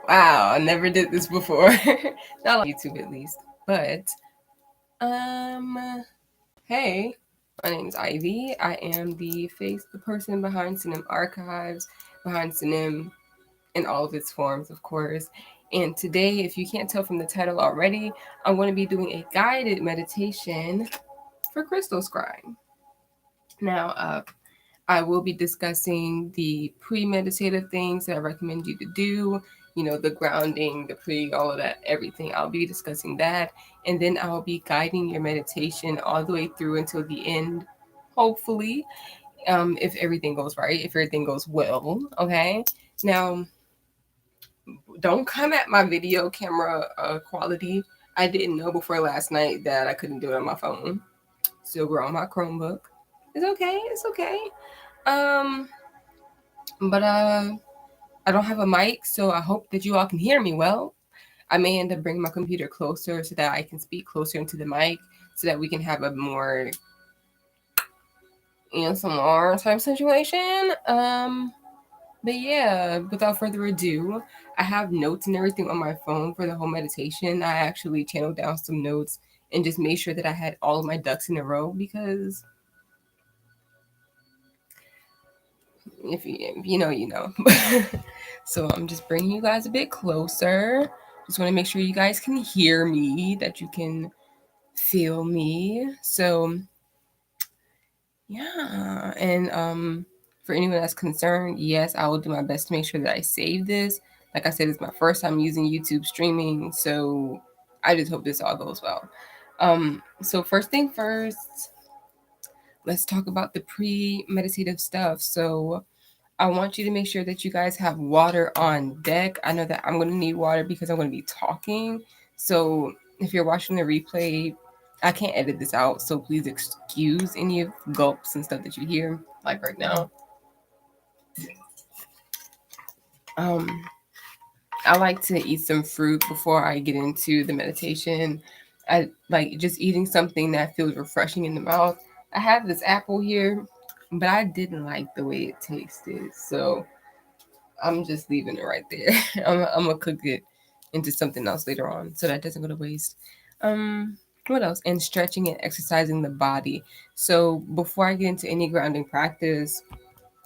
Wow, I never did this before. Not on YouTube at least. But hey, my name's Ivy. I am the person behind Synim Archives, behind Synim in all of its forms, of course. And today, if you can't tell from the title already, I'm going to be doing a guided meditation for crystal scrying. Now, I will be discussing the pre-meditative things that I recommend you to do, the grounding, the all of that, everything. I'll be discussing that. And then I'll be guiding your meditation all the way through until the end, hopefully, if everything goes right, if everything goes well. Okay. Now, don't come at my video camera quality. I didn't know before last night that I couldn't do it on my phone. So we're on my Chromebook. It's okay. It's okay. But I don't have a mic, so I hope that you all can hear me well. I may end up bringing my computer closer so that I can speak closer into the mic so that we can have a more ASMR type situation. But yeah, without further ado, I have notes and everything on my phone for the whole meditation. I actually channeled down some notes and just made sure that I had all of my ducks in a row because if you know, you know. So I'm just bringing you guys a bit closer. Just want to make sure you guys can hear me, that you can feel me. So yeah, and for anyone that's concerned, yes, I will do my best to make sure that I save this. Like I said, it's my first time using YouTube streaming, so I just hope this all goes well. So first thing first, let's talk about the pre-meditative stuff. So I want you to make sure that you guys have water on deck. I know that I'm going to need water because I'm going to be talking. So if you're watching the replay, I can't edit this out. So please excuse any of gulps and stuff that you hear, like right now. I like to eat some fruit before I get into the meditation. I like just eating something that feels refreshing in the mouth. I have this apple here, but I didn't like the way it tasted. So I'm just leaving it right there. I'm gonna cook it into something else later on so that doesn't go to waste. What else? And stretching and exercising the body. So before I get into any grounding practice,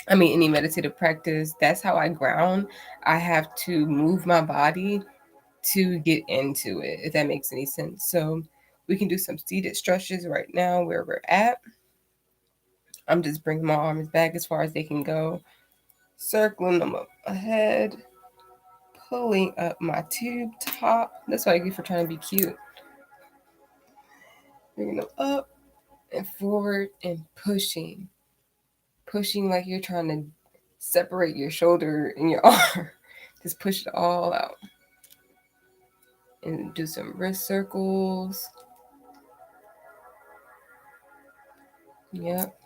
any meditative practice, that's how I ground. I have to move my body to get into it, if that makes any sense. So we can do some seated stretches right now where we're at. I'm just bringing my arms back as far as they can go, circling them up ahead, pulling up my tube top. That's what I get for trying to be cute. Bringing them up and forward and pushing. Pushing like you're trying to separate your shoulder and your arm. Just push it all out. And do some wrist circles. Yep.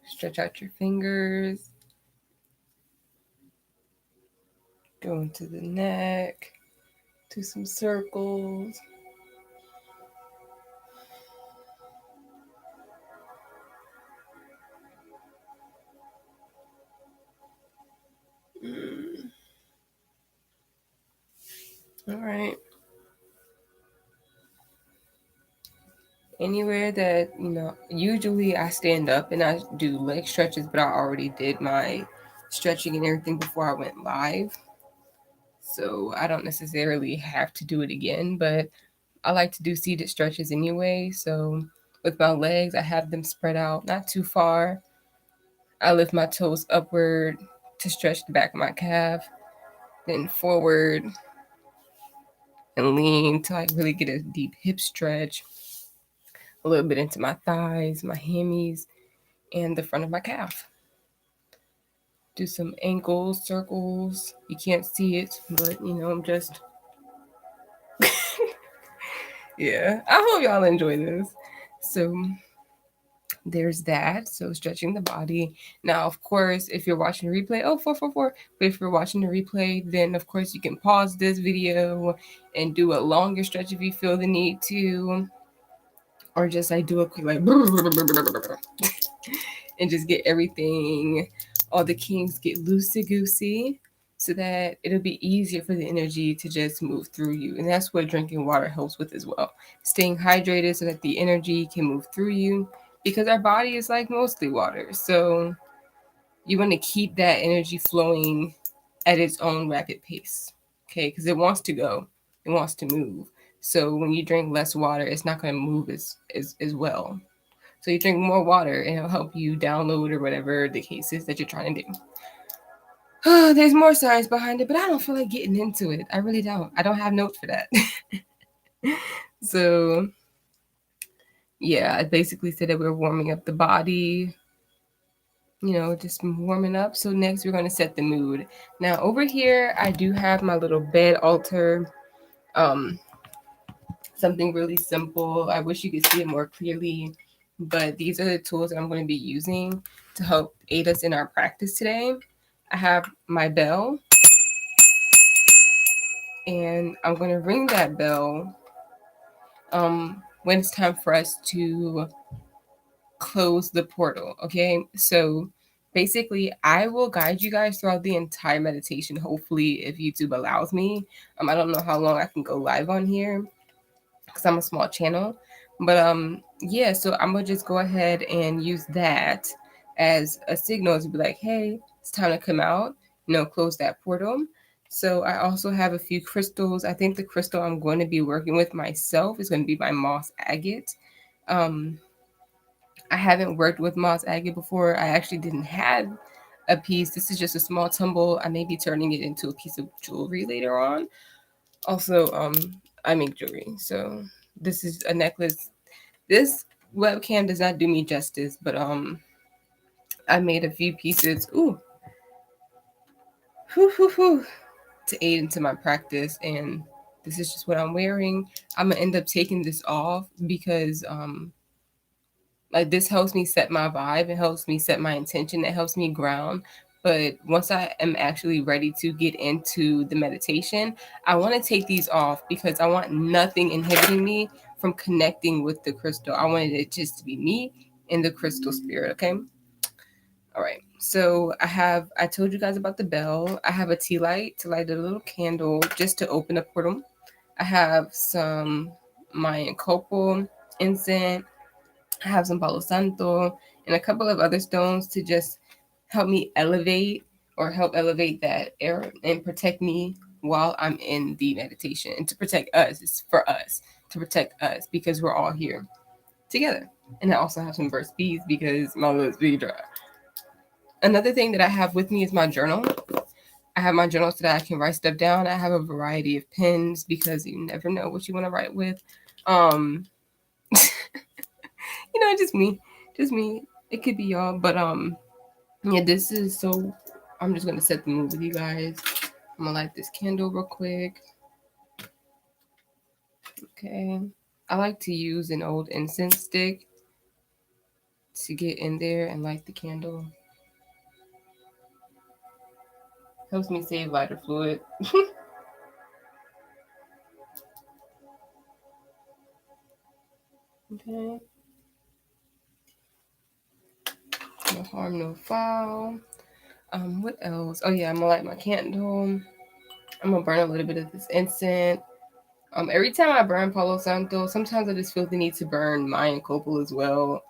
Stretch out your fingers. Go into the neck. Do some circles. All right. Anywhere that, usually I stand up and I do leg stretches, but I already did my stretching and everything before I went live. So I don't necessarily have to do it again, but I like to do seated stretches anyway. So with my legs, I have them spread out, not too far. I lift my toes upward to stretch the back of my calf, then forward and lean till I really get a deep hip stretch, a little bit into my thighs, my hammies, and the front of my calf. Do some ankle circles. You can't see it, but I'm just yeah. I hope y'all enjoy this. So there's that. So stretching the body. Now, of course, if you're watching the replay, 444. But if you're watching the replay, then of course you can pause this video and do a longer stretch if you feel the need to. Or just like do a quick like and just get everything, all the kinks get loosey goosey. so that it'll be easier for the energy to just move through you. And that's what drinking water helps with as well. Staying hydrated so that the energy can move through you, because our body is like mostly water. So you want to keep that energy flowing at its own rapid pace. Okay, because it wants to go, it wants to move. So when you drink less water, it's not going to move as well. So you drink more water and it'll help you download or whatever the case is that you're trying to do. There's more science behind it, but I don't feel like getting into it. I really don't. I don't have notes for that. So, yeah, I basically said that we're warming up the body, just warming up. So, next we're going to set the mood. Now, over here, I do have my little bed altar. Um, Something really simple. I wish you could see it more clearly, but these are the tools that I'm going to be using to help aid us in our practice today. I have my bell, and I'm going to ring that bell when it's time for us to close the portal. Okay, so basically I will guide you guys throughout the entire meditation, hopefully, if YouTube allows me. I don't know how long I can go live on here because I'm a small channel, but yeah, so I'm gonna just go ahead and use that as a signal to be like, hey, it's time to come out, close that portal. So I also have a few crystals. I think the crystal I'm going to be working with myself is going to be my moss agate. um I haven't worked with moss agate before. I actually didn't have a piece. This is just a small tumble. I may be turning it into a piece of jewelry later on. Also, I make jewelry, so this is a necklace. This webcam does not do me justice, but I made a few pieces. Ooh, whew, whew, whew, to aid into my practice, and this is just what I'm wearing. I'm gonna end up taking this off because like this helps me set my vibe, it helps me set my intention, it helps me ground. But once I am actually ready to get into the meditation, I want to take these off because I want nothing inhibiting me from connecting with the crystal. I wanted it just to be me and the crystal spirit. Okay, all right. So I told you guys about the bell. I have a tea light to light a little candle just to open the portal. I have some Mayan copal incense. I have some Palo Santo and a couple of other stones to just help me elevate or help elevate that air and protect me while I'm in the meditation, and to protect us. It's for us, to protect us, because we're all here together. And I also have some burst beads because my lips be dry. Another thing that I have with me is my journal. I have my journal so that I can write stuff down. I have a variety of pens because you never know what you want to write with. Um, just me, just me. It could be y'all, but yeah, this is so. I'm just gonna set the mood with you guys. I'm gonna light this candle real quick. Okay, I like to use an old incense stick to get in there and light the candle. Helps me save lighter fluid. Okay, no harm, no foul. What else? Oh yeah, I'm gonna light my candle. I'm gonna burn a little bit of this incense. Every time I burn Palo Santo, sometimes I just feel the need to burn Mayan Copal as well.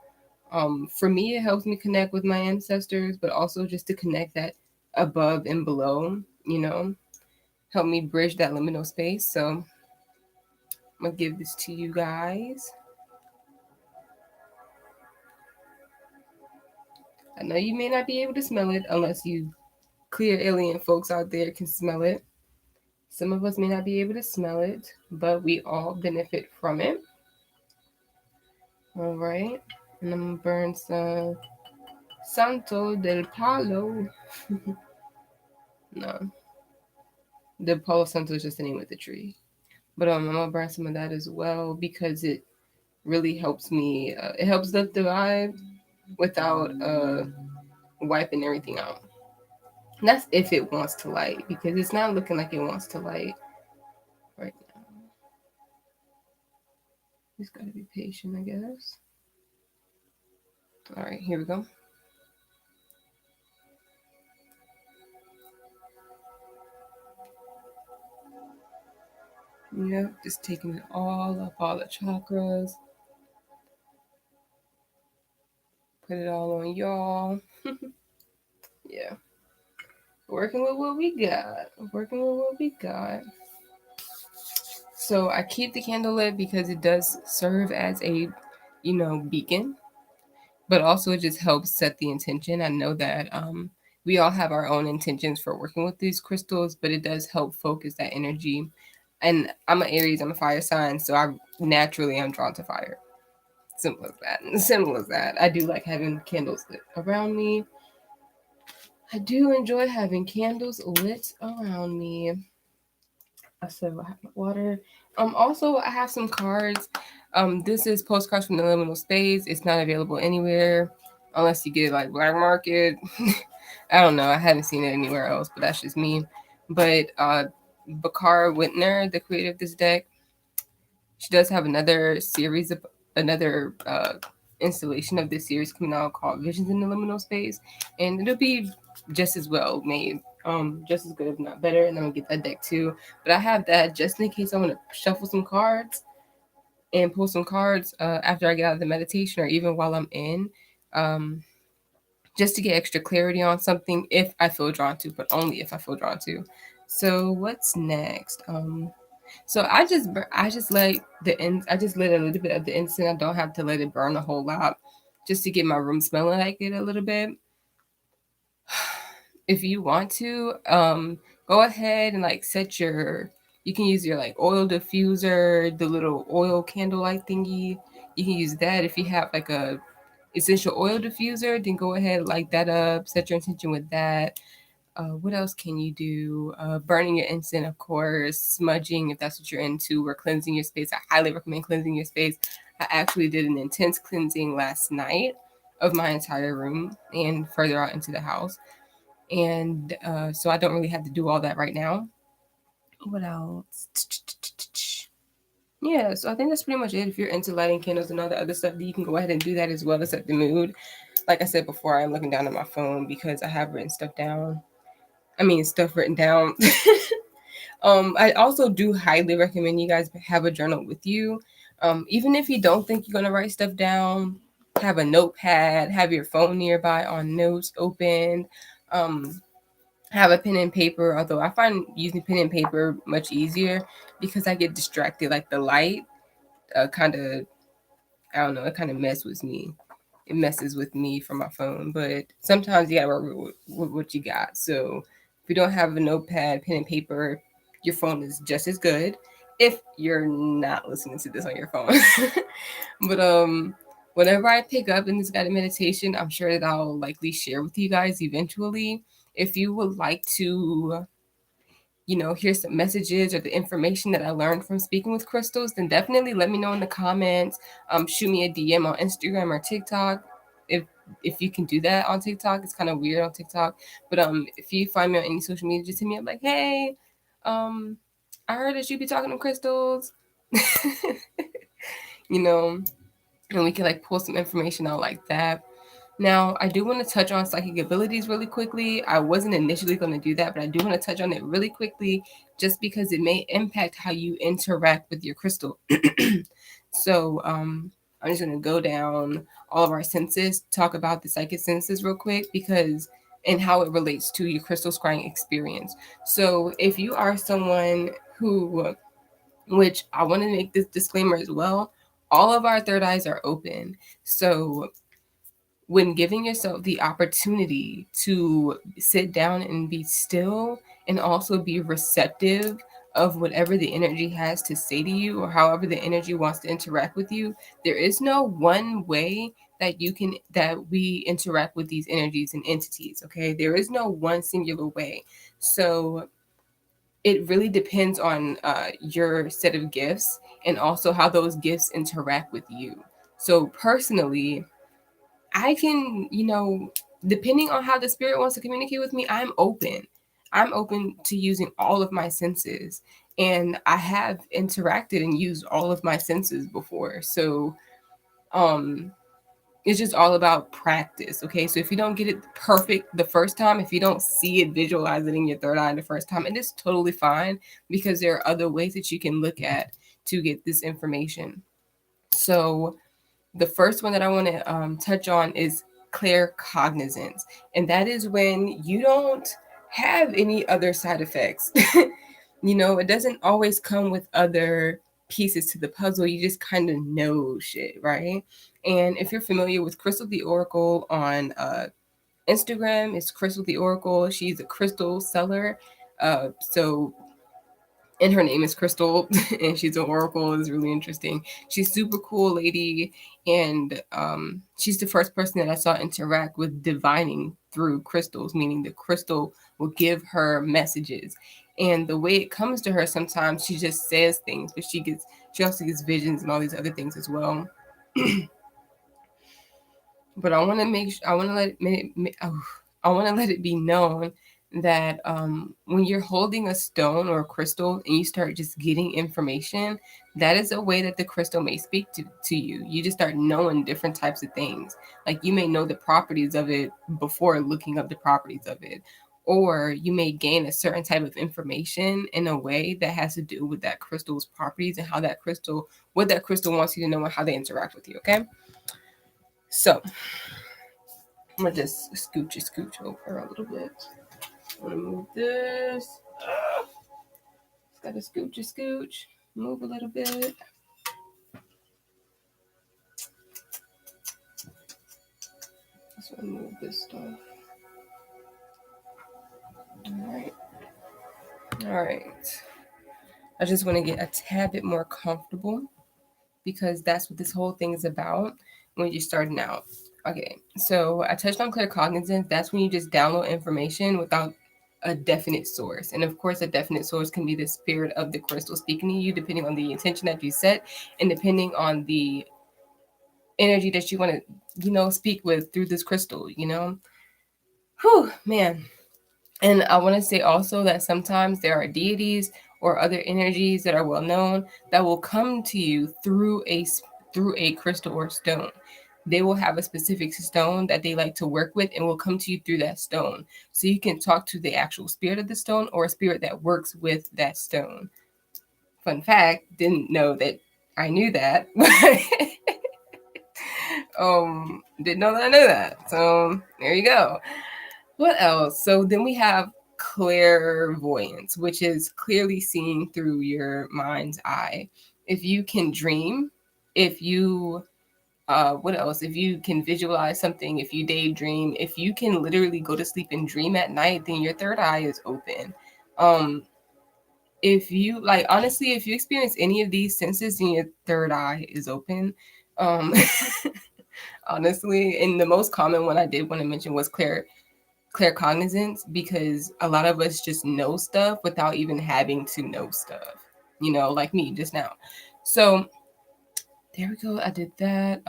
For me, it helps me connect with my ancestors, but also just to connect that above and below, help me bridge that liminal space. So I'm gonna give this to you guys. I know you may not be able to smell it unless you clear alien folks out there can smell it. Some of us may not be able to smell it, but we all benefit from it. All right. And I'm gonna burn some Santo del Palo. No, the Palo Santo is just the name of the tree. But I'm gonna burn some of that as well because it really helps me. It helps lift the vibe without wiping everything out. And that's if it wants to light, because it's not looking like it wants to light right now. Just gotta be patient, I guess. All right, here we go. Yep, just taking it all up, all the chakras. Put it all on y'all. Yeah. Working with what we got. Working with what we got. So I keep the candle lit because it does serve as a, beacon, but also it just helps set the intention. I know that we all have our own intentions for working with these crystals, but it does help focus that energy. And I'm an Aries, I'm a fire sign, so I naturally am drawn to fire. Simple as that. Simple as that. I do like having candles lit around me. I do enjoy having candles lit around me. So I have my water. Also I have some cards. This is postcards from the liminal space. It's not available anywhere unless you get it like black market. I don't know. I haven't seen it anywhere else, but that's just me. But Bakar Whitner, the creator of this deck, she does have another installation of this series coming out called Visions in the Liminal Space, and it'll be just as well made, just as good if not better. And I'm gonna get that deck too. But I have that just in case I want to shuffle some cards and pull some cards after I get out of the meditation or even while I'm in. Um, just to get extra clarity on something if I feel drawn to, but only if I feel drawn to. So what's next? So I just let I just lit a little bit of the incense. I don't have to let it burn a whole lot, just to get my room smelling like it a little bit. If you want to, go ahead and like set your. You can use your like oil diffuser, the little oil candlelight thingy. You can use that if you have like a essential oil diffuser. Then go ahead, light that up, set your intention with that. What else can you do? Burning your incense, of course, smudging if that's what you're into, or cleansing your space. I highly recommend cleansing your space. I actually did an intense cleansing last night of my entire room and further out into the house. And so I don't really have to do all that right now. What else? Yeah, so I think that's pretty much it. If you're into lighting candles and all the other stuff, you can go ahead and do that as well to set the mood. Like I said before, I'm looking down at my phone because I have written stuff down. I mean, stuff written down. I also do highly recommend you guys have a journal with you. Even if you don't think you're gonna write stuff down, have a notepad, have your phone nearby on notes open, um, have a pen and paper. Although I find using pen and paper much easier because I get distracted. Like the light, kind of, I don't know, it kind of messes with me from my phone. But sometimes you gotta work with what you got. So if you don't have a notepad, pen and paper, your phone is just as good. If you're not listening to this on your phone, but whenever I pick up in this guided meditation, I'm sure that I'll likely share with you guys eventually. If you would like to hear some messages or the information that I learned from speaking with crystals, then definitely let me know in the comments. Shoot me a DM on Instagram or TikTok. If if you can do that on TikTok, it's kind of weird on TikTok. But if you find me on any social media, just hit me up like, hey, um, I heard that you be talking to crystals. you know, and we can like pull some information out like that. Now, I do want to touch on psychic abilities really quickly. I wasn't initially going to do that, but I do want to touch on it really quickly just because it may impact how you interact with your crystal. So, I'm just going to go down all of our senses, talk about the psychic senses real quick because and how it relates to your crystal scrying experience. So, if you are someone who, which I want to make this disclaimer as well, all of our third eyes are open. So, when giving yourself the opportunity to sit down and be still and also be receptive of whatever the energy has to say to you or however the energy wants to interact with you, there is no one way that we interact with these energies and entities. Okay, there is no one singular way. So it really depends on your set of gifts and also how those gifts interact with you. So personally, I can, depending on how the spirit wants to communicate with me, I'm open. I'm open to using all of my senses. And I have interacted and used all of my senses before. So, um, it's just all about practice. Okay, so if you don't get it perfect the first time, if you don't see it, visualize it in your third eye the first time, it is totally fine, because there are other ways that you can look at to get this information. So the first one that I want to touch on is claircognizance, and that is when you don't have any other side effects. You know, it doesn't always come with other pieces to the puzzle. You just kind of know shit, right? And if you're familiar with Crystal the Oracle on Instagram, it's Crystal the Oracle. She's a crystal seller. So and her name is Crystal, and she's an oracle. It's really interesting. She's super cool lady, and she's the first person that I saw interact with divining through crystals, meaning the crystal will give her messages. And the way it comes to her, sometimes she just says things, but she also gets visions and all these other things as well. But I want to I want to I want to let it be known that when you're holding a stone or a crystal and you start just getting information, that is a way that the crystal may speak to you. You just start knowing different types of things. Like you may know the properties of it before looking up the properties of it. Or you may gain a certain type of information in a way that has to do with that crystal's properties and what that crystal wants you to know and how they interact with you, okay? So I'm gonna just scooch over a little bit. I'm gonna move this. Just gotta scooch, move a little bit. Just wanna move this stuff. All right. I just want to get a tad bit more comfortable, because that's what this whole thing is about when you're starting out. Okay, so I touched on claircognizance. That's when you just download information without a definite source. And of course, a definite source can be the spirit of the crystal speaking to you, depending on the intention that you set and depending on the energy that you want to, speak with through this crystal, Whew, man. And I want to say also that sometimes there are deities or other energies that are well known that will come to you through a crystal or stone. They will have a specific stone that they like to work with and will come to you through that stone. So you can talk to the actual spirit of the stone or a spirit that works with that stone. Fun fact, didn't know that I knew that. Didn't know that I knew that. So there you go. What else? So then we have clairvoyance, which is clearly seeing through your mind's eye. If you can dream, if you what else? If you can visualize something, if you daydream, if you can literally go to sleep and dream at night, then your third eye is open. If you like, honestly, if you experience any of these senses, then your third eye is open. Honestly, and the most common one I did want to mention was claircognizance, because a lot of us just know stuff without even having to know stuff, like me just now. So there we go. I did that.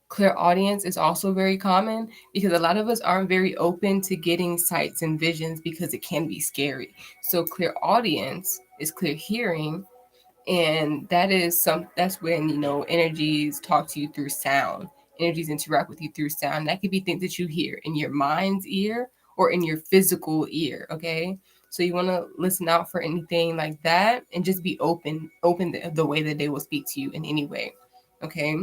Clairaudience is also very common, because a lot of us aren't very open to getting sights and visions because it can be scary. So clairaudience is clear hearing, and that's when energies talk to you through sound. Energies interact with you through sound. That could be things that you hear in your mind's ear or in your physical ear. Okay, so you want to listen out for anything like that and just be open the way that they will speak to you in any way. Okay.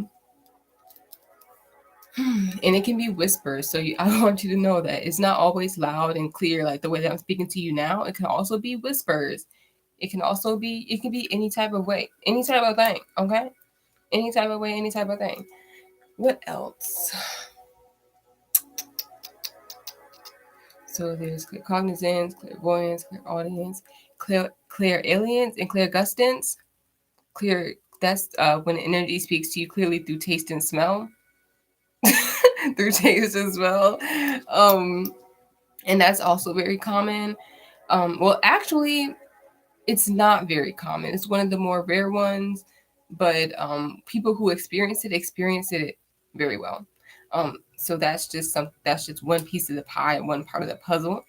And it can be whispers. So I want you to know that it's not always loud and clear like the way that I'm speaking to you now. It can also be whispers. It can be any type of way, any type of thing, okay? Any type of way, any type of thing. What else? So there's claircognizance, clairvoyance, clairaudience, clairalience, and clairgustance. That's when energy speaks to you clearly through taste and smell. Through taste as well. And that's also very common. Well, actually, it's not very common. It's one of the more rare ones, but people who experience it very well. So that's just one piece of the pie and one part of the puzzle.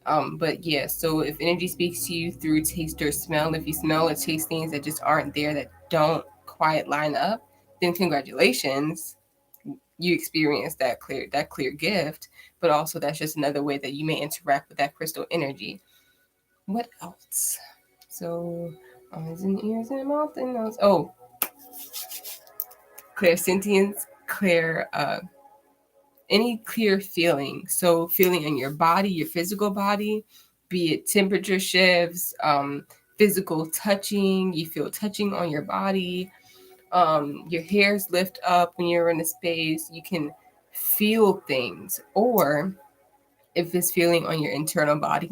But yeah, so if energy speaks to you through taste or smell, if you smell or taste things that just aren't there, that don't quite line up, then congratulations. you experience that clear gift, but also that's just another way that you may interact with that crystal energy. What else? So eyes and ears and mouth and nose. Oh, clairsentience, clear any clear feeling. So feeling in your body, your physical body, be it temperature shifts, physical touching, you feel touching on your body, your hairs lift up when you're in a space, you can feel things. Or if it's feeling on your internal body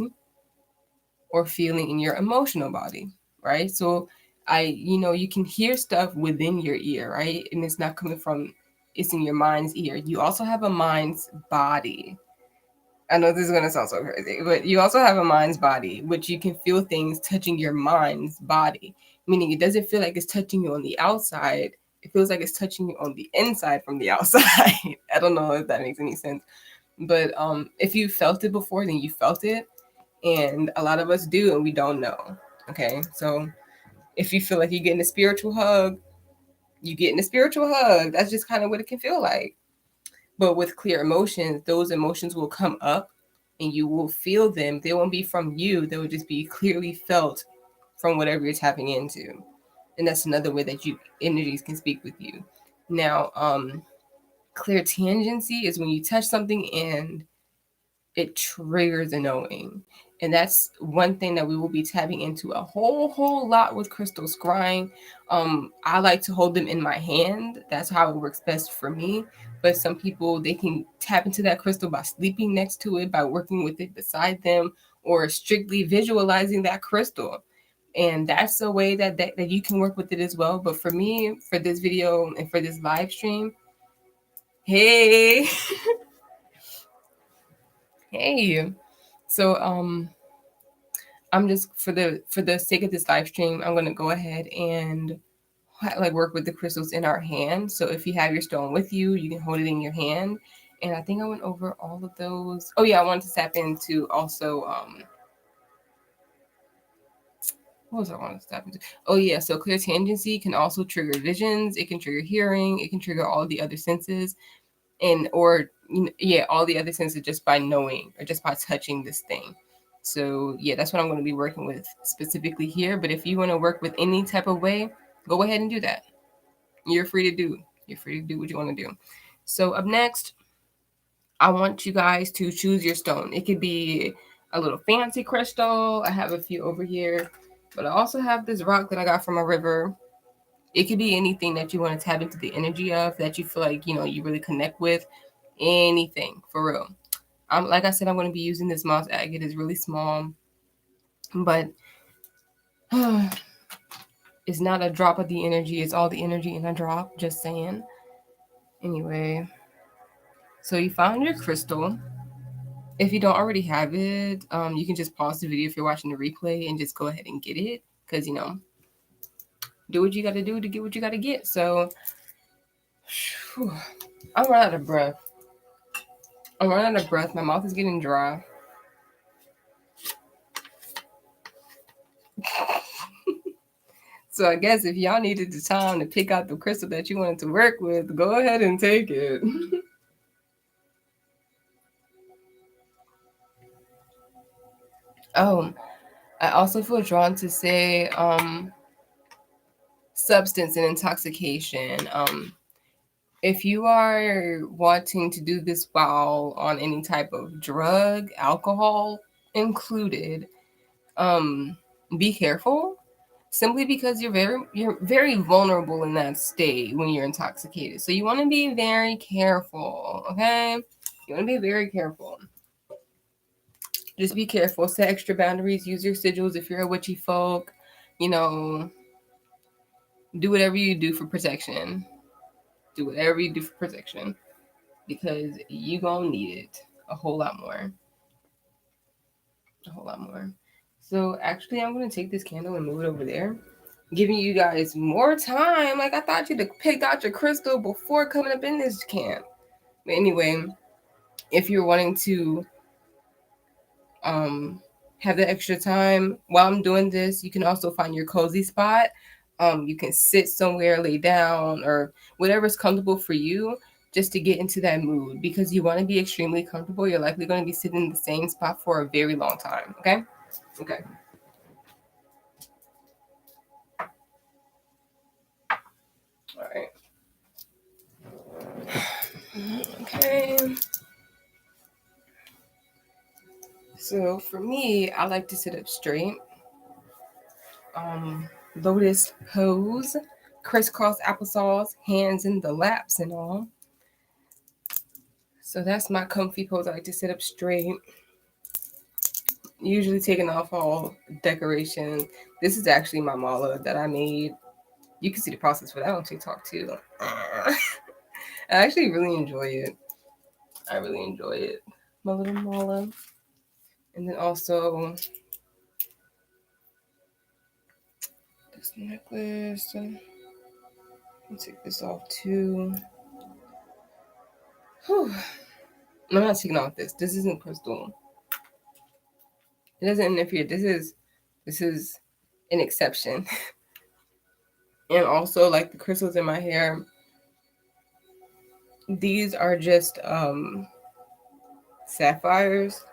or feeling in your emotional body, right? So you can hear stuff within your ear, right? And it's not coming from, it's in your mind's ear. You also have a mind's body. I know this is going to sound so crazy, but you also have a mind's body, which you can feel things touching your mind's body, meaning it doesn't feel like it's touching you on the outside. It feels like it's touching you on the inside from the outside. I don't know if that makes any sense. But if you felt it before, then you felt it. And a lot of us do, and we don't know. Okay. So if you feel like you're getting a spiritual hug, you getting a spiritual hug. That's just kind of what it can feel like. But with clear emotions, those emotions will come up and you will feel them. They won't be from you, they will just be clearly felt from whatever you're tapping into. And that's another way that you energies can speak with you. Now, clear tangency is when you touch something and it triggers a knowing. And that's one thing that we will be tapping into a whole lot with crystal scrying. I like to hold them in my hand. That's how it works best for me. But some people, they can tap into that crystal by sleeping next to it, by working with it beside them, or strictly visualizing that crystal. And that's a way that you can work with it as well. But for me, for this video and for this live stream, hey, hey. So I'm just for the sake of this live stream, I'm gonna go ahead and like work with the crystals in our hand. So if you have your stone with you, you can hold it in your hand. And I think I went over all of those. Oh yeah, I wanted to tap into also what was I wanting to tap into? Oh yeah, so clear tangency can also trigger visions. It can trigger hearing. It can trigger all the other senses, and or yeah, all the other senses just by knowing or just by touching this thing. So yeah, that's what I'm going to be working with specifically here. But if you want to work with any type of way, go ahead and do that. You're free to do. You're free to do what you want to do. So up next, I want you guys to choose your stone. It could be a little fancy crystal. I have a few over here, but I also have this rock that I got from a river. It could be anything that you want to tap into the energy of that you feel like, you really connect with. Anything, for real. Like I said, I'm going to be using this moss agate. It's really small, but it's not a drop of the energy. It's all the energy in a drop. Just saying. Anyway, so you found your crystal. If you don't already have it, you can just pause the video if you're watching the replay and just go ahead and get it. Because, do what you got to do to get what you got to get. So, whew, I'm running out of breath. My mouth is getting dry. So I guess if y'all needed the time to pick out the crystal that you wanted to work with, go ahead and take it. Oh, I also feel drawn to say substance and intoxication. If you are wanting to do this while on any type of drug, alcohol included, be careful. Simply because you're very vulnerable in that state when you're intoxicated. So you want to be very careful, okay? You want to be very careful. Just be careful. Set extra boundaries. Use your sigils if you're a witchy folk. You know, do whatever you do for protection. Do whatever you do for protection because you gonna need it a whole lot more. A whole lot more. So actually, I'm gonna take this candle and move it over there, giving you guys more time. Like I thought you'd have picked out your crystal before coming up in this camp. But anyway, if you're wanting to um have the extra time while I'm doing this, you can also find your cozy spot. You can sit somewhere, lay down, or whatever's comfortable for you. just to get into that mood, because you want to be extremely comfortable. You're likely going to be sitting in the same spot for a very long time. Okay. Okay. All right. Okay. So for me, I like to sit up straight. Lotus pose, crisscross applesauce, hands in the laps and all. So that's my comfy pose. I like to sit up straight. Usually taking off all decoration. This is actually my mala that I made. You can see the process for that on TikTok too. I actually really enjoy it. I really enjoy it. My little mala. And then also this necklace. Let me take this off too. Whew. I'm not taking off this. This isn't crystal. It doesn't interfere. This is an exception. And also like the crystals in my hair, these are just sapphires.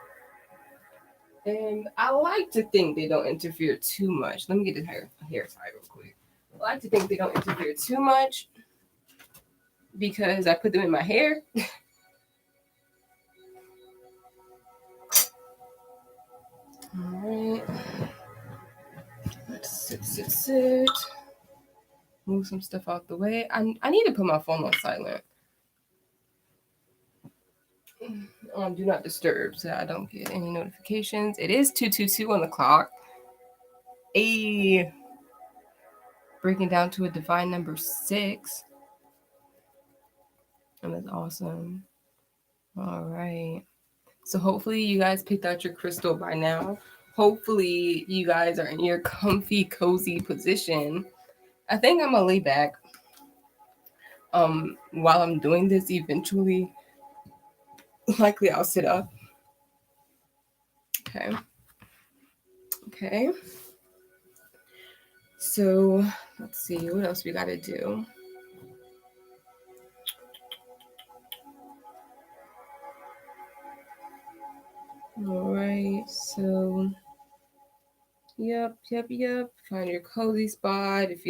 And I like to think they don't interfere too much. Let me get this hair tied real quick. I like to think they don't interfere too much because I put them in my hair. All right. Let's sit. Move some stuff out the way. I need to put my phone on silent. On do not disturb so I don't get any notifications. It is 2:22 on the clock. Breaking down to a divine number 6. And that's awesome. All right. So hopefully you guys picked out your crystal by now. Hopefully you guys are in your comfy, cozy position. I think I'm gonna lay back while I'm doing this. Eventually, likely I'll sit up. Okay. So let's see what else we gotta do. All right, so yep. Find your cozy spot. If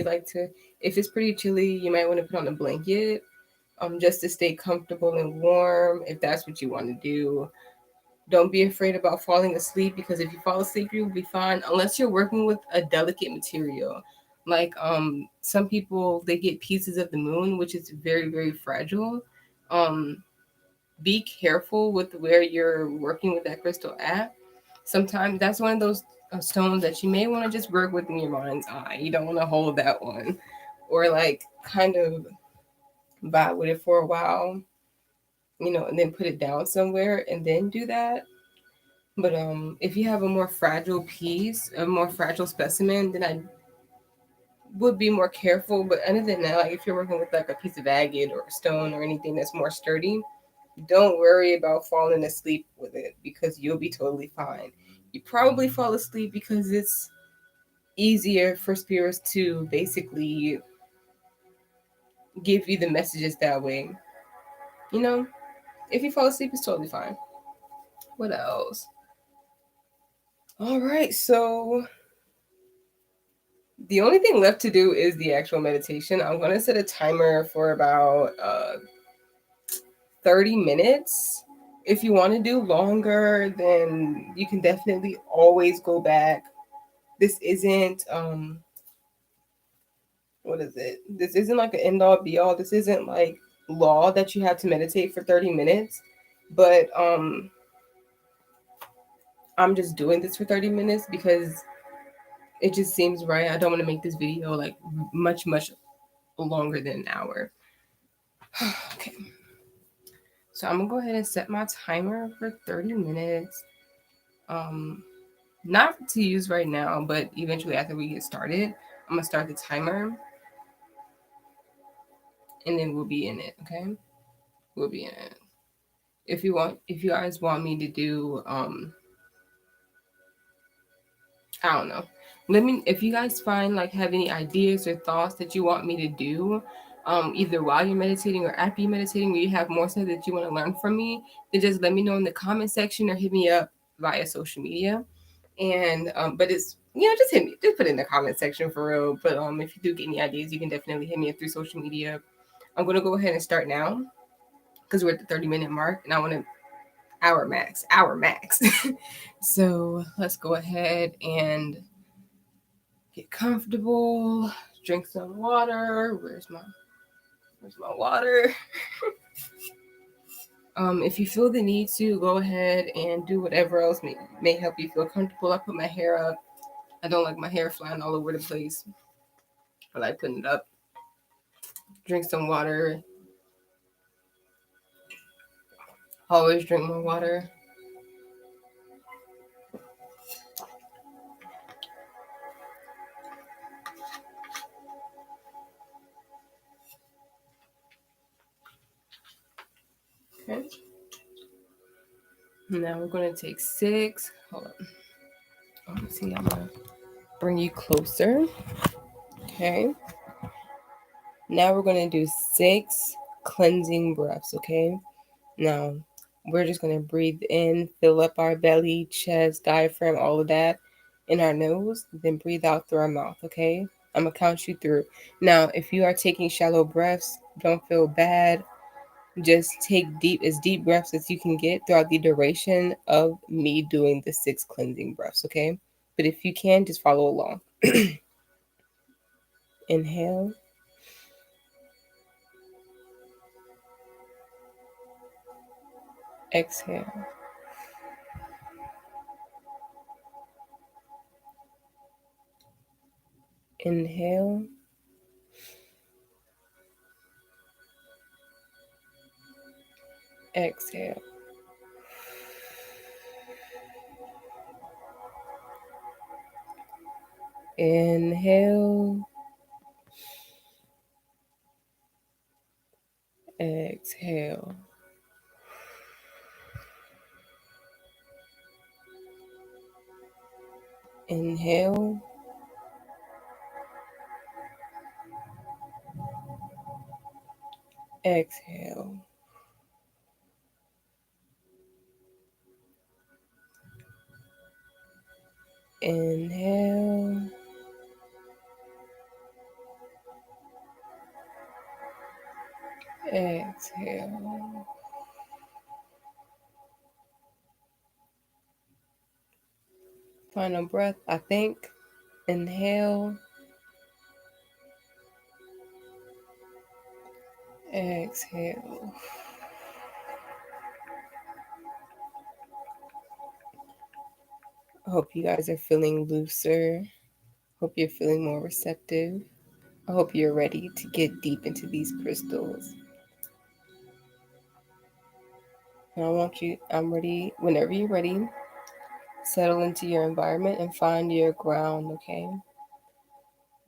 it's pretty chilly, you might want to put on a blanket, just to stay comfortable and warm. If that's what you want to do, don't be afraid about falling asleep, because if you fall asleep, you'll be fine. Unless you're working with a delicate material, like some people, they get pieces of the moon, which is very, very fragile. Um, be careful with where you're working with that crystal at. Sometimes that's one of those stones that you may want to just work with in your mind's eye. You don't want to hold that one, or like kind of vibe with it for a while, and then put it down somewhere and then do that. But if you have a more fragile piece, a more fragile specimen, then I would be more careful. But other than that, like if you're working with like a piece of agate or a stone or anything that's more sturdy, don't worry about falling asleep with it, because you'll be totally fine. You probably fall asleep because it's easier for spirits to basically give you the messages that way. If you fall asleep, it's totally fine. What else? All right, so the only thing left to do is the actual meditation. I'm going to set a timer for about 30 minutes. If you want to do longer, then you can definitely always go back. This isn't what is it? This isn't like an end all be all. This isn't like law that you have to meditate for 30 minutes. But I'm just doing this for 30 minutes because it just seems right. I don't want to make this video like much longer than an hour. Okay. So I'm gonna go ahead and set my timer for 30 minutes. Not to use right now, but eventually after we get started, I'm gonna start the timer and then we'll be in it, okay? We'll be in it. If you guys want me to do I don't know. Let me, if you guys have any ideas or thoughts that you want me to do, either while you're meditating or after you're meditating, or you have more so that you want to learn from me, then just let me know in the comment section or hit me up via social media. And but it's just hit me, just put it in the comment section for real. But if you do get any ideas, you can definitely hit me up through social media. I'm gonna go ahead and start now because we're at the 30-minute mark, and I want to hour max. So let's go ahead and get comfortable. Drink some water. Where's my water? If you feel the need to, go ahead and do whatever else may help you feel comfortable. I put my hair up. I don't like my hair flying all over the place. I like putting it up. Drink some water. Always drink more water. Okay. Now we're going to take 6. Hold on. Let's see, I'm going to bring you closer. Okay. Now we're going to do 6 cleansing breaths. Okay. Now we're just going to breathe in, fill up our belly, chest, diaphragm, all of that in our nose, then breathe out through our mouth. Okay. I'm going to count you through. Now, if you are taking shallow breaths, don't feel bad. Just take as deep breaths as you can get throughout the duration of me doing the 6 cleansing breaths, okay? But if you can, just follow along. Inhale. Exhale. Inhale. Exhale. Inhale. Exhale. Inhale. Exhale. Inhale. Exhale. Final breath, I think. Inhale. Exhale. I hope you guys are feeling looser. Hope you're feeling more receptive. I hope you're ready to get deep into these crystals. And I'm ready, whenever you're ready, settle into your environment and find your ground, okay?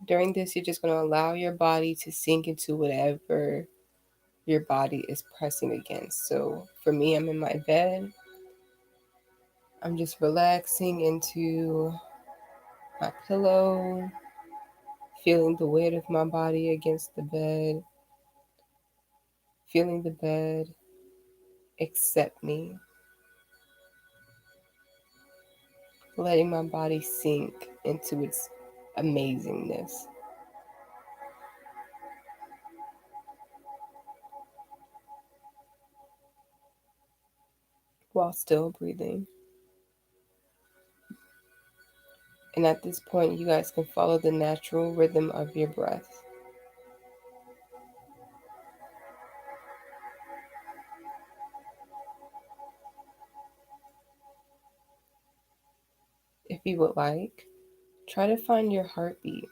During this, you're just going to allow your body to sink into whatever your body is pressing against. So for me, I'm in my bed. I'm just relaxing into my pillow, feeling the weight of my body against the bed, feeling the bed accept me, letting my body sink into its amazingness while still breathing. And at this point, you guys can follow the natural rhythm of your breath. If you would like, try to find your heartbeat.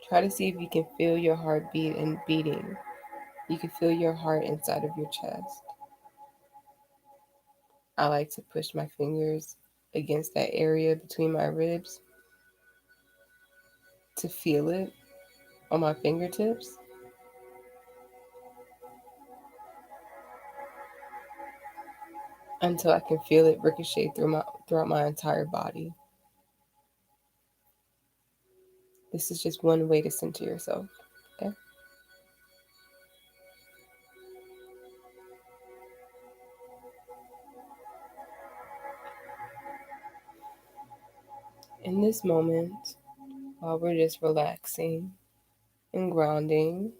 Try to see if you can feel your heartbeat and beating. You can feel your heart inside of your chest. I like to push my fingers against that area between my ribs to feel it on my fingertips until I can feel it ricochet throughout my entire body. This is just one way to center yourself. Okay. In this moment, while we're just relaxing and grounding,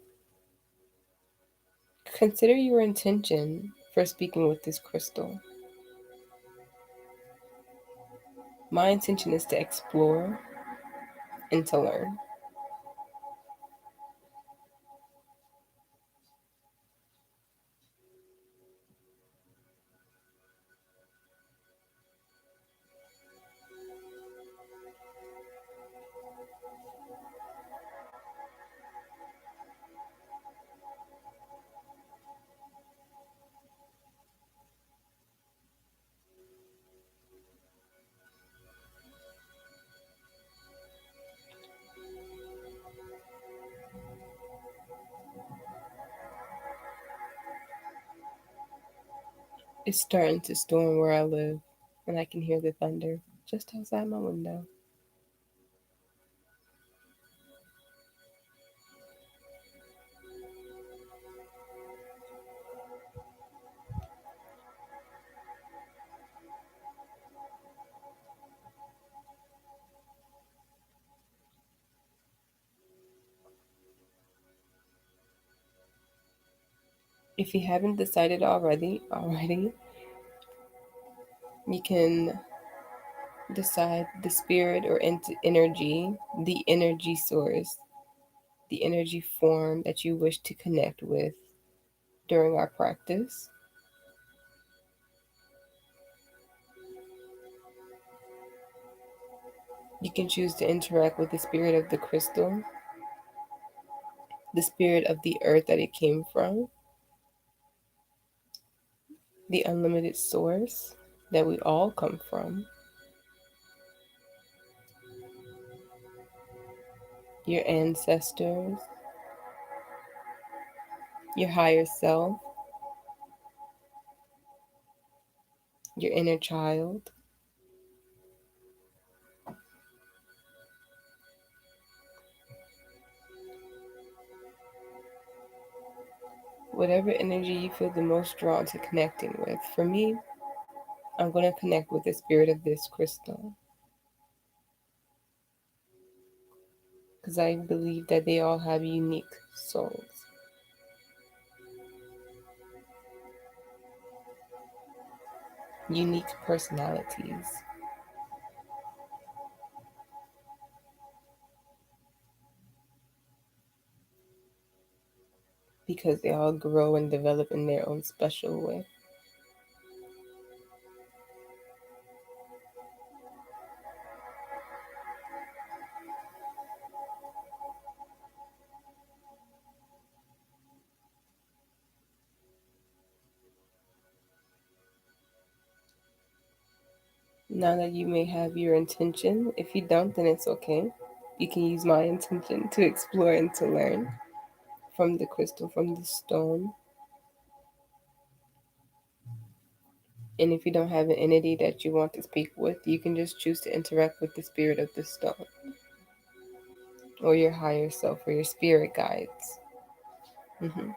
consider your intention for speaking with this crystal. My intention is to explore and to learn. It's starting to storm where I live, and I can hear the thunder just outside my window. If you haven't decided already, you can decide the spirit or energy, the energy source, the energy form that you wish to connect with during our practice. You can choose to interact with the spirit of the crystal, the spirit of the earth that it came from, the unlimited source that we all come from, your ancestors, your higher self, your inner child. Whatever energy you feel the most drawn to connecting with. For me, I'm going to connect with the spirit of this crystal because I believe that they all have unique souls, unique personalities, because they all grow and develop in their own special way. Now that you may have your intention, if you don't, then it's okay. You can use my intention to explore and to learn from the crystal, from the stone. And if you don't have an entity that you want to speak with, you can just choose to interact with the spirit of the stone or your higher self or your spirit guides. hmm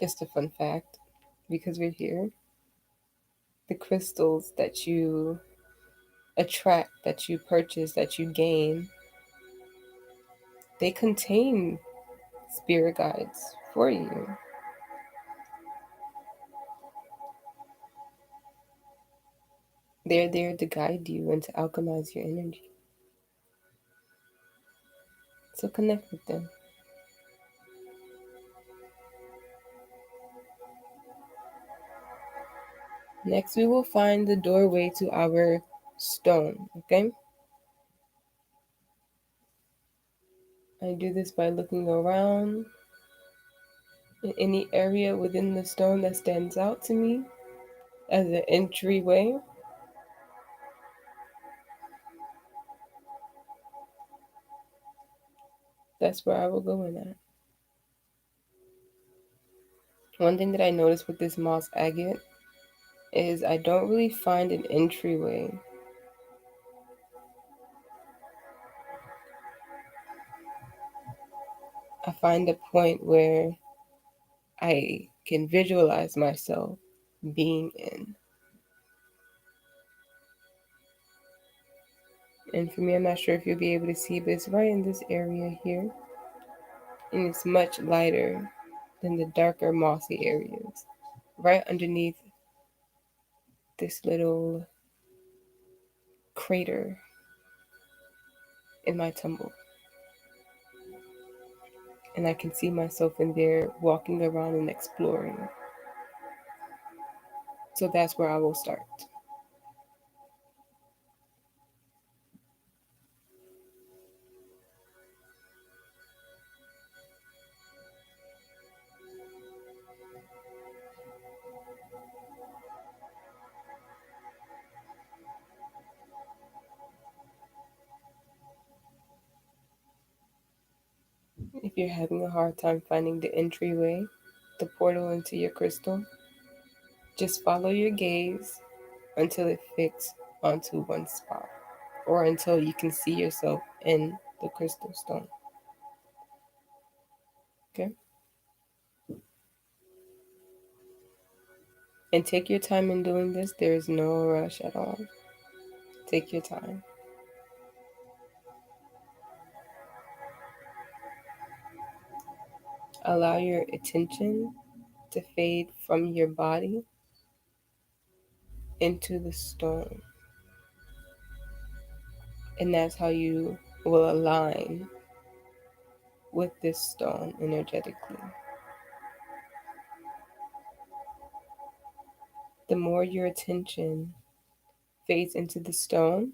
Just a fun fact, because we're here, the crystals that you attract, that you purchase, that you gain, they contain spirit guides for you. They're there to guide you and to alchemize your energy. So connect with them. Next, we will find the doorway to our stone, okay? I do this by looking around in any area within the stone that stands out to me as an entryway. That's where I will go in at. One thing that I noticed with this moss agate is I don't really find an entryway I find a point where I can visualize myself being in. And for me, I'm not sure if you'll be able to see, but it's right in this area here. And it's much lighter than the darker mossy areas. Right underneath this little crater in my tumble. And I can see myself in there walking around and exploring. So that's where I will start. If you're having a hard time finding the entryway, the portal into your crystal, just follow your gaze until it fits onto one spot or until you can see yourself in the crystal stone. Okay? And take your time in doing this. There is no rush at all. Take your time. Allow your attention to fade from your body into the stone. And that's how you will align with this stone energetically. The more your attention fades into the stone,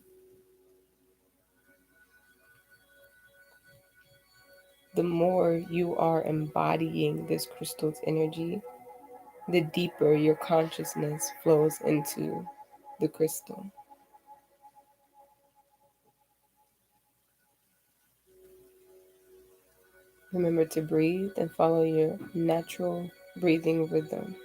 the more you are embodying this crystal's energy, the deeper your consciousness flows into the crystal. Remember to breathe and follow your natural breathing rhythm.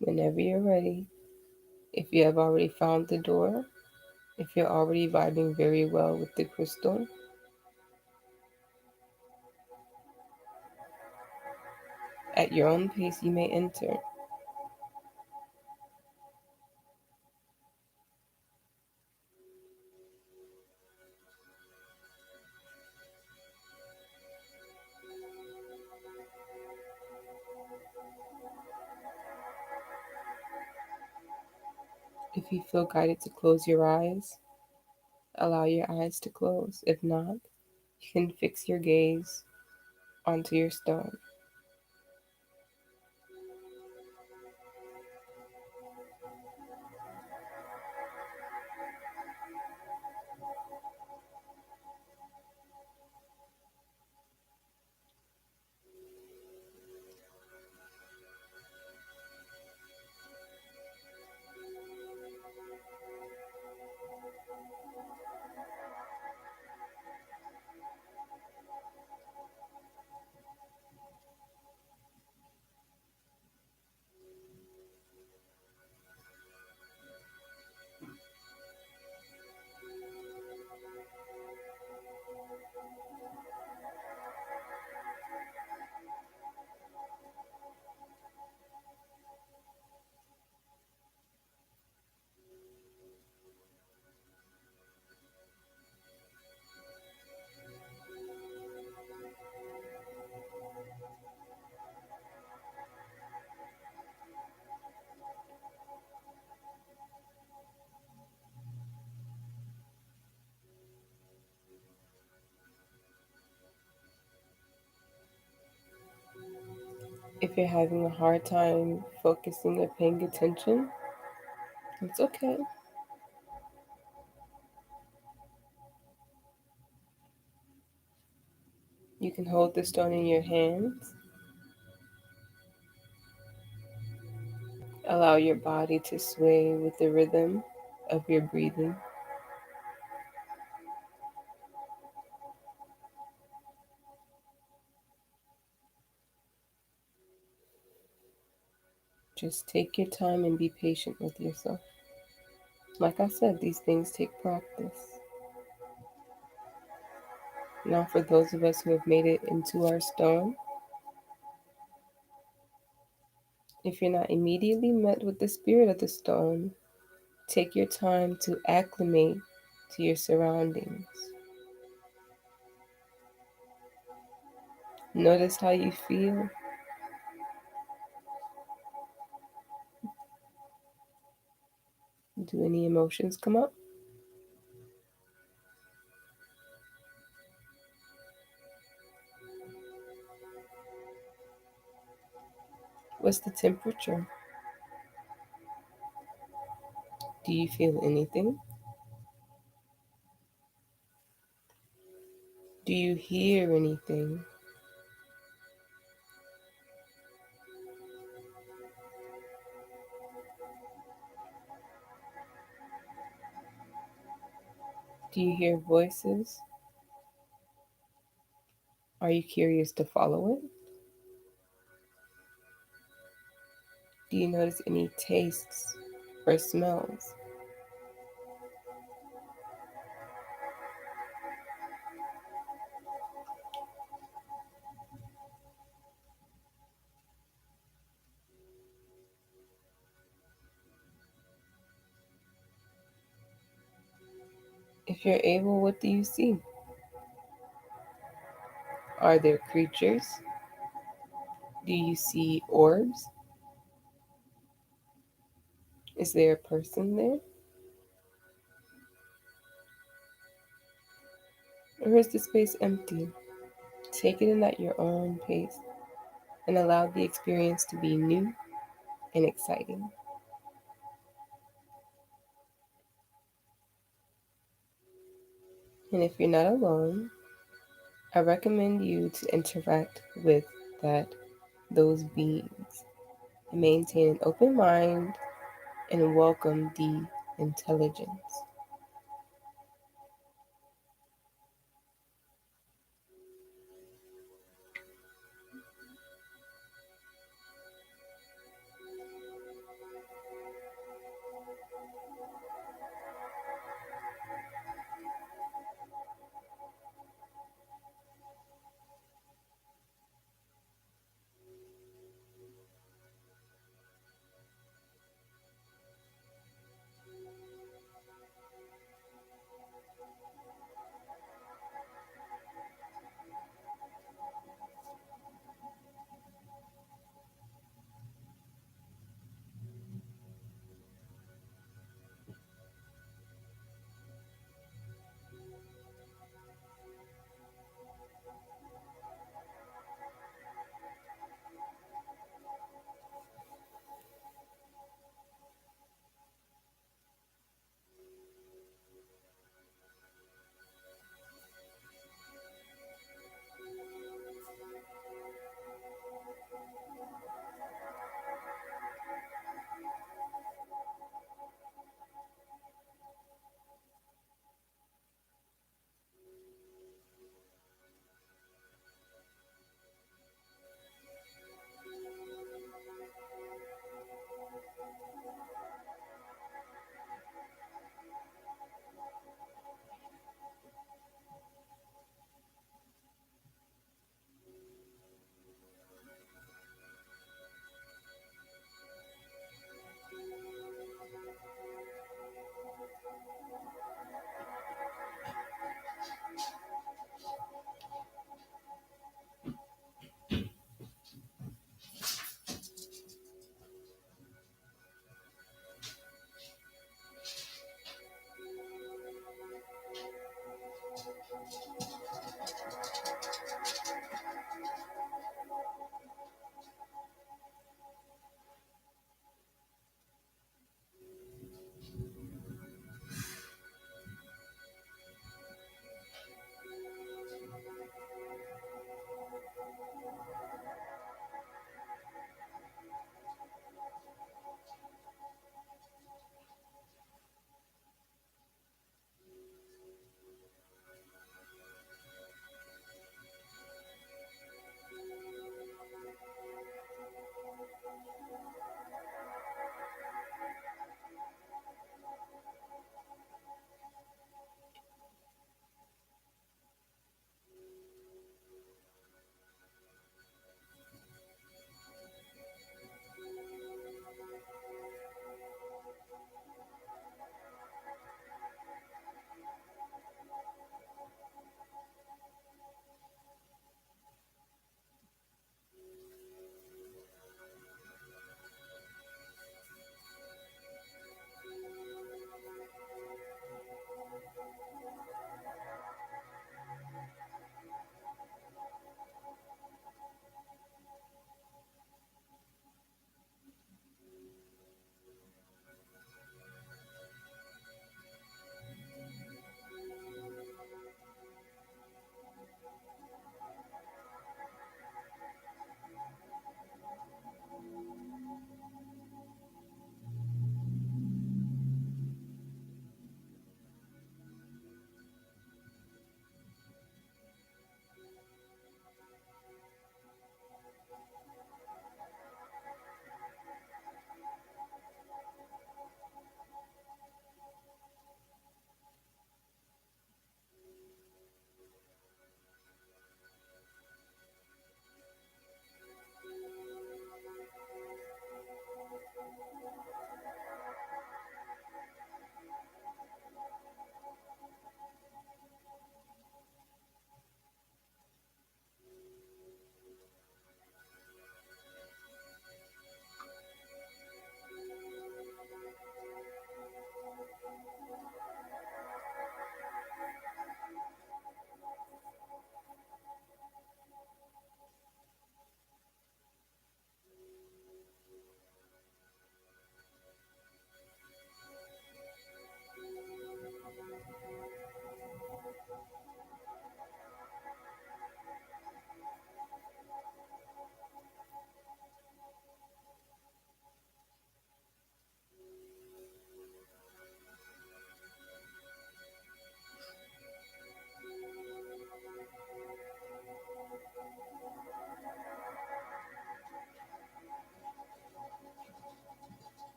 Whenever you're ready, if you have already found the door, if you're already vibing very well with the crystal, at your own pace you may enter. If you feel guided to close your eyes, allow your eyes to close. If not, you can fix your gaze onto your stone. If you're having a hard time focusing or paying attention, it's okay. You can hold the stone in your hands. Allow your body to sway with the rhythm of your breathing. Just take your time and be patient with yourself. Like I said, these things take practice. Now, for those of us who have made it into our stone, if you're not immediately met with the spirit of the stone, take your time to acclimate to your surroundings. Notice how you feel. Do any emotions come up? What's the temperature? Do you feel anything? Do you hear anything? Do you hear voices? Are you curious to follow it? Do you notice any tastes or smells? If you're able, what do you see? Are there creatures? Do you see orbs? Is there a person there? Or is the space empty? Take it in at your own pace and allow the experience to be new and exciting. And if you're not alone, I recommend you to interact with those beings and maintain an open mind and welcome the intelligence.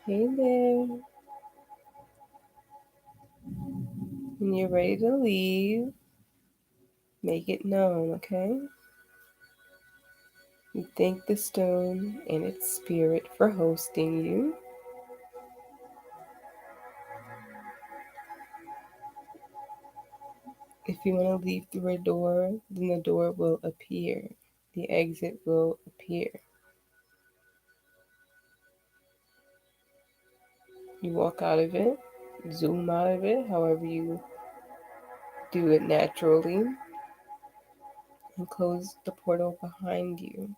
Hey there. When you're ready to leave, make it known, okay? We thank the stone and its spirit for hosting you. If you want to leave through a door, then the door will appear. The exit will appear. You walk out of it, zoom out of it, however you do it naturally, and close the portal behind you.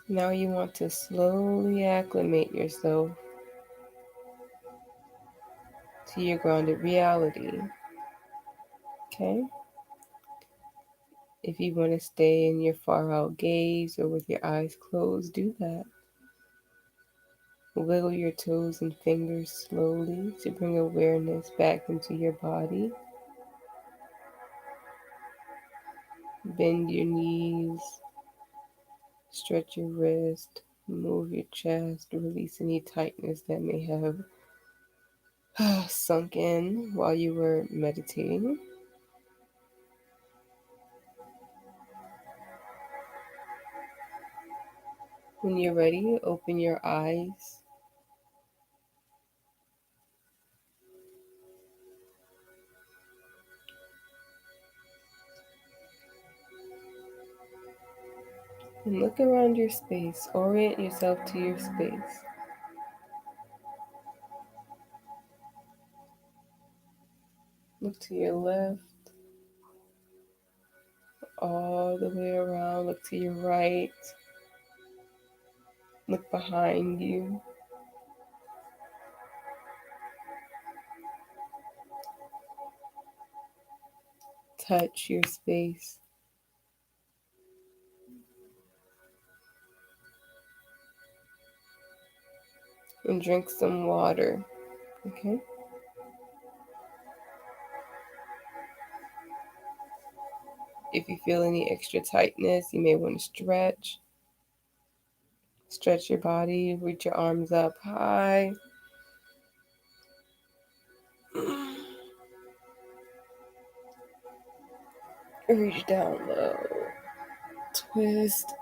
Now you want to slowly acclimate yourself to your grounded reality. Okay? If you want to stay in your far out gaze or with your eyes closed, do that. Wiggle your toes and fingers slowly to bring awareness back into your body. Bend your knees, stretch your wrist, move your chest, release any tightness that may have sunk in while you were meditating. When you're ready, open your eyes. And look around your space. Orient yourself to your space. Look to your left, all the way around. Look to your right. Look behind you. Touch your space. And drink some water. Okay? If you feel any extra tightness, you may want to stretch. Stretch your body, reach your arms up high. Reach down low. Twist.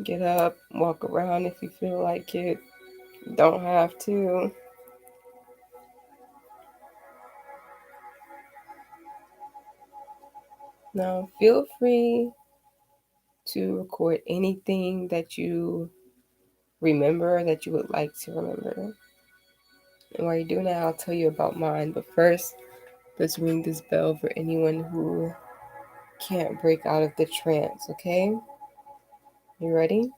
Get up, walk around if you feel like it. Don't have to. Now, feel free to record anything that you remember that you would like to remember. And while you're doing that, I'll tell you about mine. But first, let's ring this bell for anyone who can't break out of the trance, okay? You ready?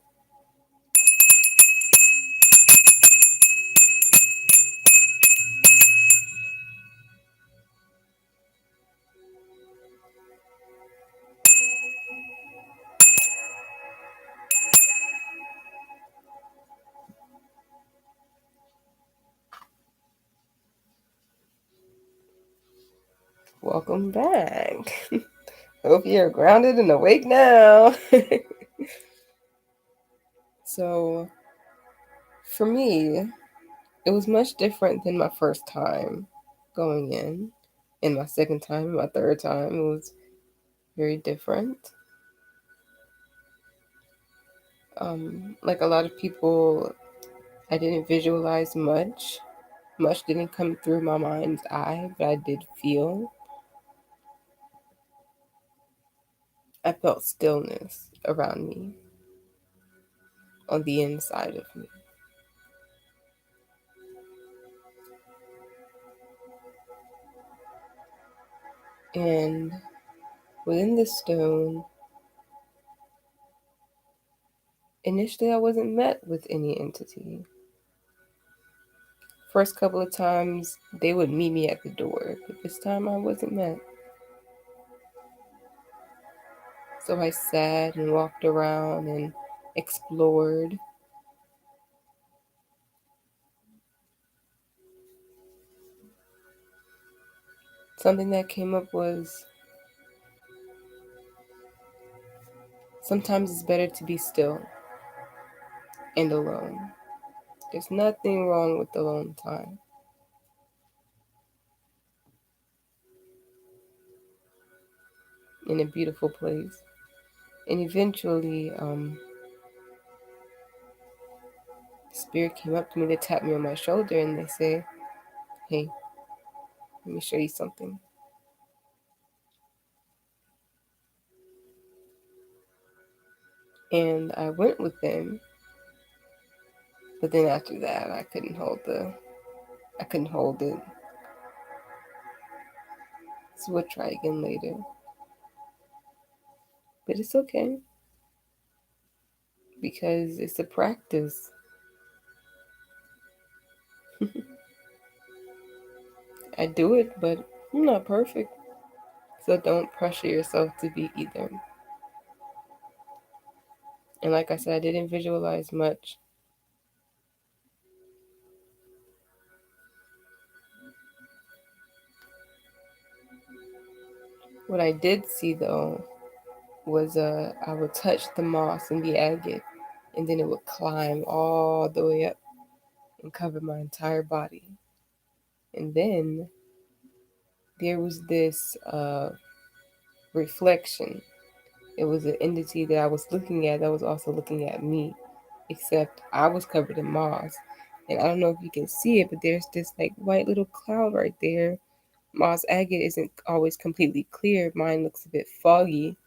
Welcome back. Hope you're grounded and awake now. So, for me, it was much different than my first time going in, and my second time, and my third time. It was very different. Like a lot of people, I didn't visualize much. Much didn't come through my mind's eye, but I did feel. I felt stillness around me, on the inside of me. And within the stone, initially I wasn't met with any entity. First couple of times, they would meet me at the door, but this time I wasn't met. So I sat and walked around and explored. Something that came up was sometimes it's better to be still and alone. There's nothing wrong with alone time. In a beautiful place. And eventually, Spirit came up to me, they tapped me on my shoulder and they say, "Hey, let me show you something." And I went with them. But then after that, I couldn't hold it. So we'll try again later. But it's okay because it's a practice. I do it, but I'm not perfect. So don't pressure yourself to be either. And like I said, I didn't visualize much. What I did see though was I would touch the moss and the agate, and then it would climb all the way up and cover my entire body. And then there was this reflection. It was an entity that I was looking at that was also looking at me, except I was covered in moss. And I don't know if you can see it, but there's this like white little cloud right there. Moss agate isn't always completely clear. Mine looks a bit foggy.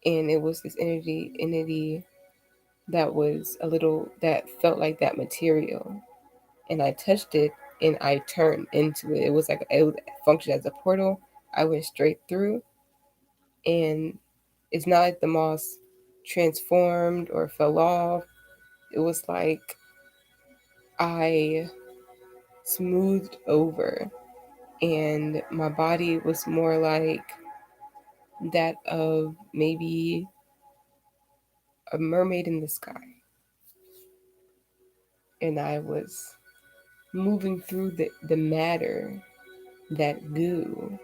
And it was this entity that was that felt like that material. And I touched it and I turned into it. It was like, it functioned as a portal. I went straight through, and it's not like the moss transformed or fell off. It was like I smoothed over, and my body was more like that of maybe a mermaid in the sky. And I was moving through the matter, that goo.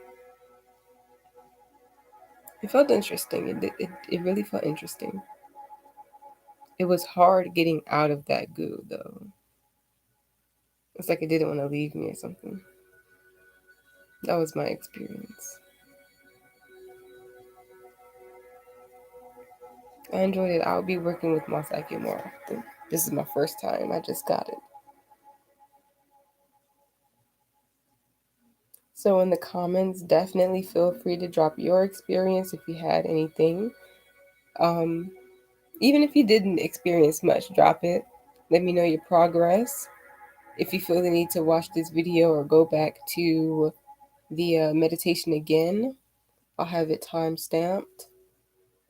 It felt interesting. It really felt interesting. It was hard getting out of that goo, though. It's like it didn't want to leave me or something. That was my experience. I enjoyed it. I'll be working with Mosaic more often. This is my first time. I just got it. So in the comments, definitely feel free to drop your experience if you had anything. Even if you didn't experience much, drop it. Let me know your progress. If you feel the need to watch this video or go back to the meditation again, I'll have it time stamped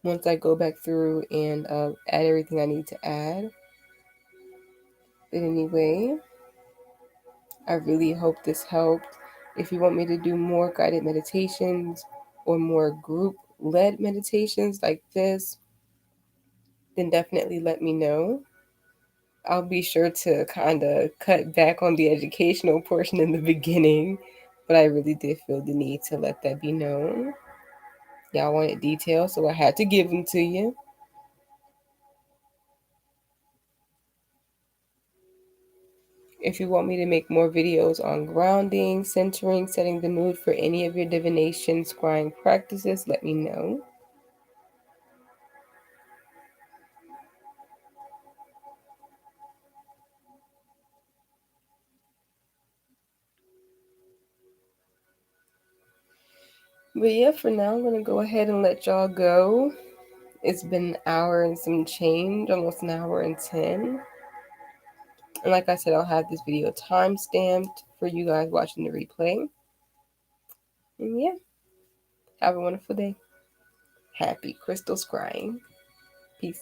once I go back through and add everything I need to add. But anyway, I really hope this helped. If you want me to do more guided meditations or more group-led meditations like this, then definitely let me know. I'll be sure to kind of cut back on the educational portion in the beginning, but I really did feel the need to let that be known. Y'all wanted details, so I had to give them to you. If you want me to make more videos on grounding, centering, setting the mood for any of your divination scrying practices, let me know. But yeah, for now, I'm going to go ahead and let y'all go. It's been an hour and some change, almost an hour and 10. And like I said, I'll have this video time stamped for you guys watching the replay. And yeah, have a wonderful day. Happy crystal scrying. Peace.